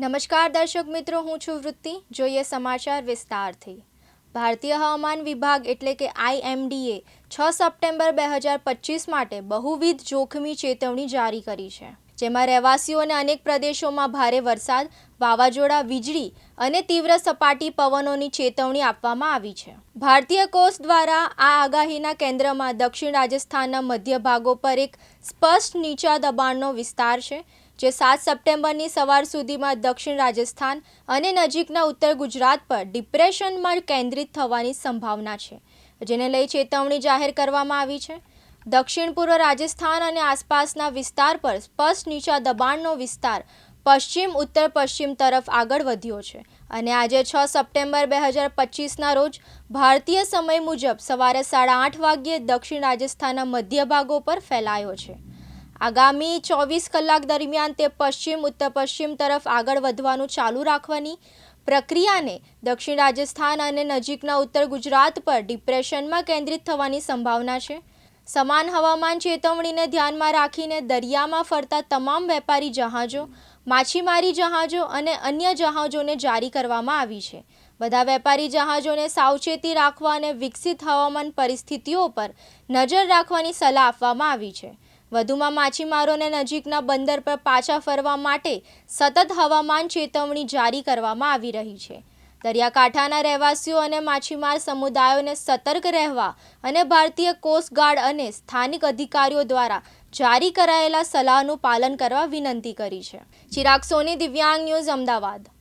નમસ્કાર દર્શક મિત્રો, હું છું વૃત્તિ. જોઈએ સમાચાર વિસ્તારથી. ભારતીય હવામાન વિભાગ એટલે કે IMDએ 6 સપ્ટેમ્બર 2025 માટે બહુવિધ જોખમી ચેતવણી જારી કરી છે, જેમાં રહેવાસીઓને અનેક પ્રદેશોમાં ભારે વરસાદ, વાવાઝોડા, વીજળી અને તીવ્ર સપાટી પવનોની ચેતવણી આપવામાં આવી છે. ભારતીય કોસ્ટ દ્વારા આ આગાહીના કેન્દ્રમાં દક્ષિણ રાજસ્થાનના મધ્ય ભાગો પર એક સ્પષ્ટ નીચા દબાણનો વિસ્તાર છે, જે 7 સપ્ટેમ્બરની સવાર સુધીમાં દક્ષિણ રાજસ્થાન અને નજીકના ઉત્તર ગુજરાત પર ડિપ્રેશનમાં કેન્દ્રિત થવાની સંભાવના છે, જેને લઈ ચેતવણી જાહેર કરવામાં આવી છે. દક્ષિણ પૂર્વ રાજસ્થાન અને આસપાસના વિસ્તાર પર સ્પષ્ટ નીચા દબાણનો વિસ્તાર પશ્ચિમ ઉત્તર પશ્ચિમ તરફ આગળ વધ્યો છે અને આજે 6 સપ્ટેમ્બર 2025ના રોજ ભારતીય સમય મુજબ સવારે 8:30 વાગ્યે દક્ષિણ રાજસ્થાનના મધ્ય ભાગો પર ફેલાયો છે. આગામી 24 કલાક દરમિયાન તે પશ્ચિમ ઉત્તર પશ્ચિમ તરફ આગળ વધવાનું ચાલુ રાખવાની પ્રક્રિયાને દક્ષિણ રાજસ્થાન અને નજીકના ઉત્તર ગુજરાત પર ડિપ્રેશનમાં કેન્દ્રિત થવાની સંભાવના છે. સમાન હવામાન ચેતવણીને ધ્યાનમાં રાખીને દરિયામાં ફરતા તમામ વેપારી જહાજો, માછીમારી જહાજો અને અન્ય જહાજોને જારી કરવામાં આવી છે. બધા વેપારી જહાજોને સાવચેતી રાખવા અને વિકસિત હવામાન પરિસ્થિતિઓ પર નજર રાખવાની સલાહ આપવામાં આવી છે. વધુમાં માછીમારોને નજીકના બંદર પર પાછા ફરવા માટે સતત હવામાન ચેતવણી જારી કરવામાં આવી રહી છે. દરિયાકાંઠાના રહેવાસીઓ અને માછીમાર સમુદાયોને સતર્ક રહેવા અને ભારતીય કોસ્ટગાર્ડ અને સ્થાનિક અધિકારીઓ દ્વારા જારી કરાયેલા સલાહનું પાલન કરવા વિનંતી કરી છે. ચિરાગ સોની, દિવ્યાંગ ન્યૂઝ, અમદાવાદ.